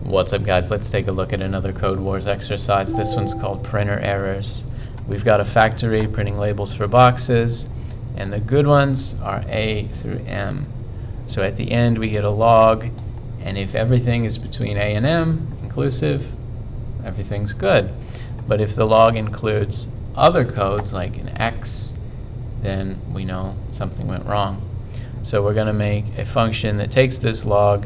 What's up, guys? Let's take a look at another CodeWars exercise. This one's called printer errors. We've got a factory printing labels for boxes, and the good ones are A through M. So at the end we get a log, and if everything is between A and M, inclusive, everything's good. But if the log includes other codes like an X, then we know something went wrong. So we're going to make a function that takes this log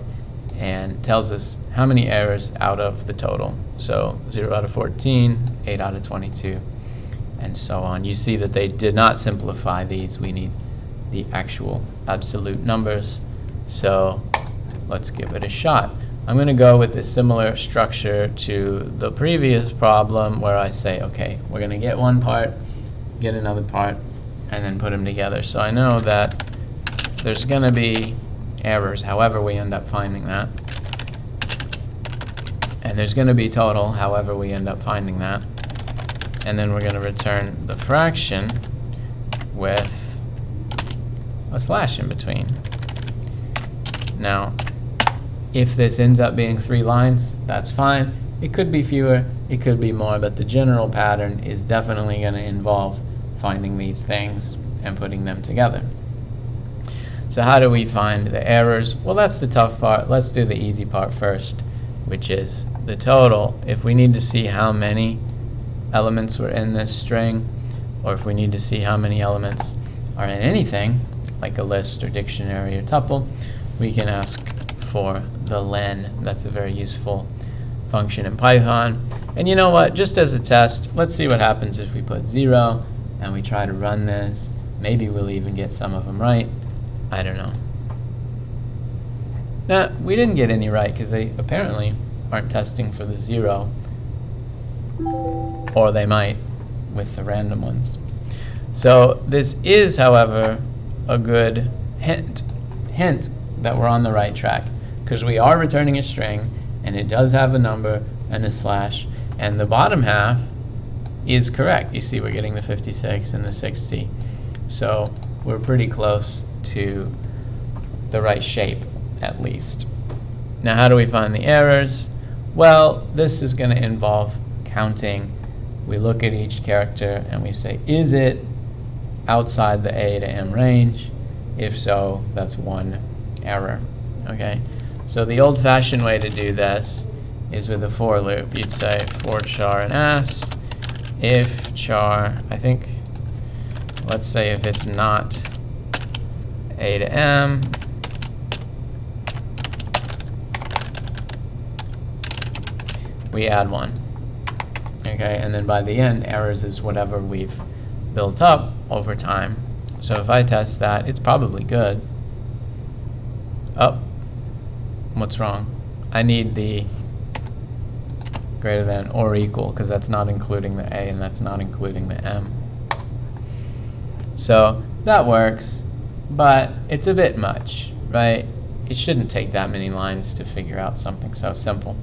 and tells us how many errors out of the total. So 0 out of 14, 8 out of 22, and so on. You see that they did not simplify these. We need the actual absolute numbers. So let's give it a shot. I'm going to go with a similar structure to the previous problem where I say, okay, we're going to get one part, get another part, and then put them together. So I know that there's going to be errors, however we end up finding that. And there's going to be total, however we end up finding that. And then we're going to return the fraction with a slash in between. Now, if this ends up being 3 lines, that's fine. It could be fewer, it could be more, but the general pattern is definitely going to involve finding these things and putting them together. So how do we find the errors? Well, that's the tough part. Let's do the easy part first, which is the total. If we need to see how many elements were in this string, or if we need to see how many elements are in anything, like a list or dictionary or tuple, we can ask for the len. That's a very useful function in Python. And you know what? Just as a test, let's see what happens if we put 0 and we try to run this. Maybe we'll even get some of them right. I don't know. Nah, we didn't get any right because they apparently aren't testing for the 0. Or they might with the random ones. So this is, however, a good hint that we're on the right track, because we are returning a string and it does have a number and a slash, and the bottom half is correct. You see we're getting the 56 and the 60. So we're pretty close to the right shape, at least. Now how do we find the errors? Well, this is going to involve counting. We look at each character and we say, is it outside the A to M range? If so, that's 1 error. Okay, so the old-fashioned way to do this is with a for loop. You'd say for char and s, if char, I think, let's say if it's not A to M, we add 1. Okay, and then by the end, errors is whatever we've built up over time. So if I test that, it's probably good. Oh, what's wrong? I need the greater than or equal, because that's not including the A and that's not including the M. So that works, but it's a bit much, right? It shouldn't take that many lines to figure out something so simple.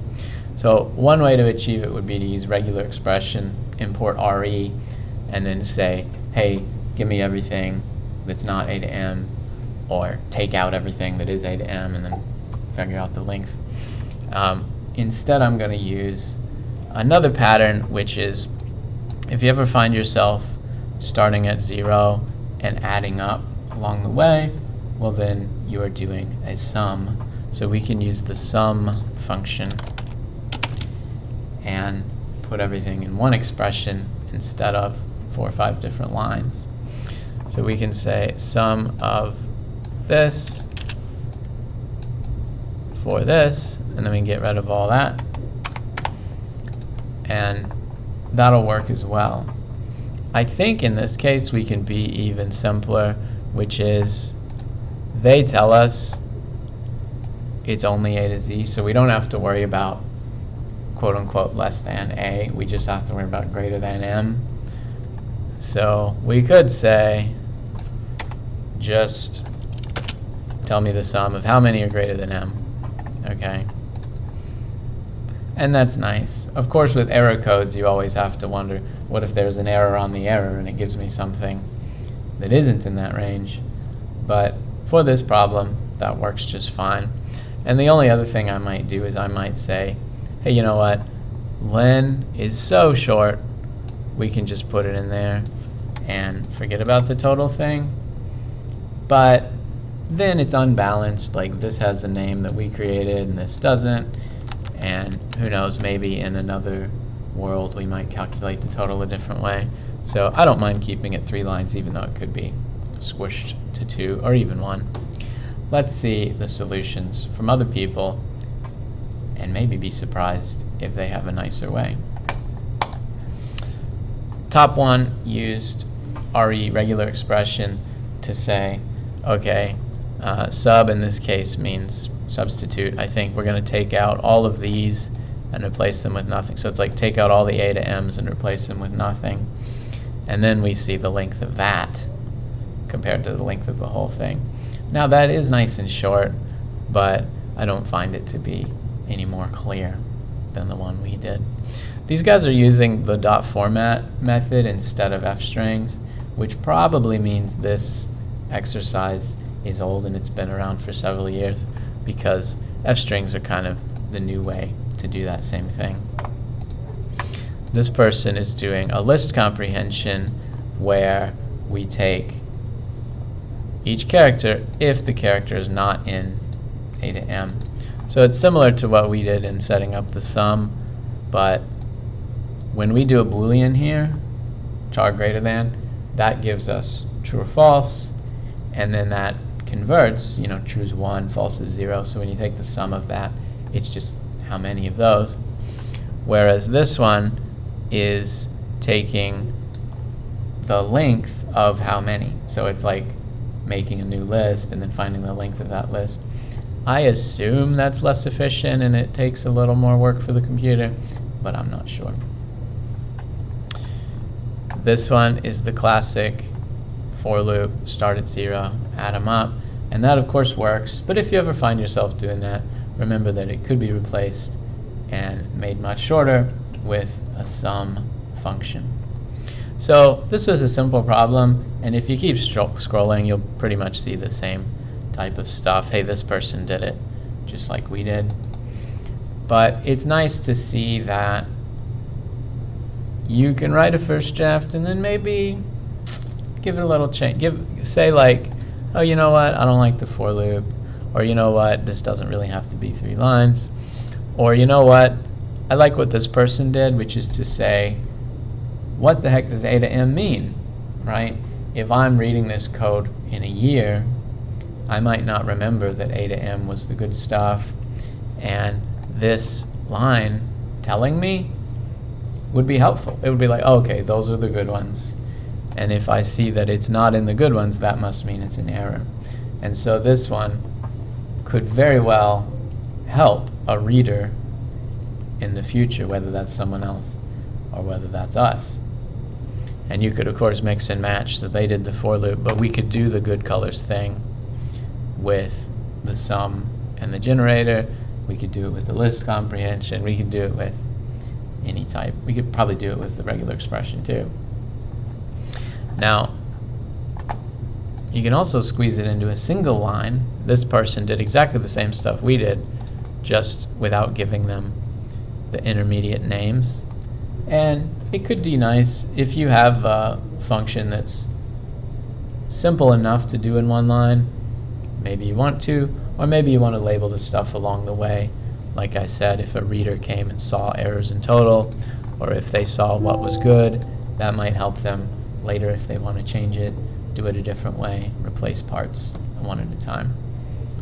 So one way to achieve it would be to use regular expression, import RE, and then say, hey, give me everything that's not A to M, or take out everything that is A to M, and then figure out the length. Instead, I'm going to use another pattern, which is if you ever find yourself starting at 0 and adding up along the way, well then you are doing a sum. So we can use the sum function and put everything in one expression instead of 4 or 5 different lines. So we can say sum of this for this, and then we get rid of all that, and that'll work as well. I think in this case we can be even simpler, which is they tell us it's only A to Z, so we don't have to worry about quote-unquote less than A. We just have to worry about greater than M. So we could say just tell me the sum of how many are greater than M. Okay, and that's nice. Of course, with error codes you always have to wonder, what if there's an error on the error and it gives me something that isn't in that range? But for this problem that works just fine. And the only other thing I might do is I might say, hey, you know what? Len is so short, we can just put it in there and forget about the total thing. But then it's unbalanced, like this has a name that we created and this doesn't, and who knows, maybe in another world we might calculate the total a different way. So I don't mind keeping it 3 lines, even though it could be squished to 2 or even 1. Let's see the solutions from other people and maybe be surprised if they have a nicer way. Top one used RE, regular expression, to say, okay, sub in this case means substitute. I think we're going to take out all of these and replace them with nothing. So it's like take out all the A to M's and replace them with nothing. And then we see the length of that compared to the length of the whole thing. Now that is nice and short, but I don't find it to be any more clear than the one we did. These guys are using the dot format method instead of f strings, which probably means this exercise is old and it's been around for several years, because f strings are kind of the new way to do that same thing. This person is doing a list comprehension where we take each character if the character is not in A to M. So it's similar to what we did in setting up the sum, but when we do a Boolean here, char greater than, that gives us true or false, and then that converts, true is 1, false is 0, so when you take the sum of that, it's just how many of those. Whereas this one is taking the length of how many. So it's like making a new list and then finding the length of that list. I assume that's less efficient and it takes a little more work for the computer, but I'm not sure. This one is the classic for loop, start at 0, add them up, and that of course works, but if you ever find yourself doing that, remember that it could be replaced and made much shorter with a sum function. So this was a simple problem, and if you keep scrolling, you'll pretty much see the same type of stuff. Hey, this person did it just like we did. But it's nice to see that you can write a first draft and then maybe give it a little change. Say like, oh, you know what, I don't like the for loop, or you know what, this doesn't really have to be 3 lines, or you know what, I like what this person did, which is to say, what the heck does A to M mean, right? If I'm reading this code in a year, I might not remember that A to M was the good stuff, and this line telling me would be helpful. It would be like, oh, okay, those are the good ones. And if I see that it's not in the good ones, that must mean it's an error. And so this one could very well help a reader in the future, whether that's someone else or whether that's us. And you could, of course, mix and match. So they did the for loop, but we could do the good colors thing with the sum and the generator. We could do it with the list comprehension. We could do it with any type. We could probably do it with the regular expression too. Now, you can also squeeze it into a single line. This person did exactly the same stuff we did, just without giving them the intermediate names. And it could be nice if you have a function that's simple enough to do in one line. Maybe you want to, or maybe you want to label the stuff along the way. Like I said, if a reader came and saw errors in total, or if they saw what was good, that might help them later if they want to change it, do it a different way, replace parts one at a time.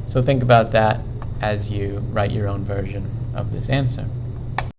So think about that as you write your own version of this answer.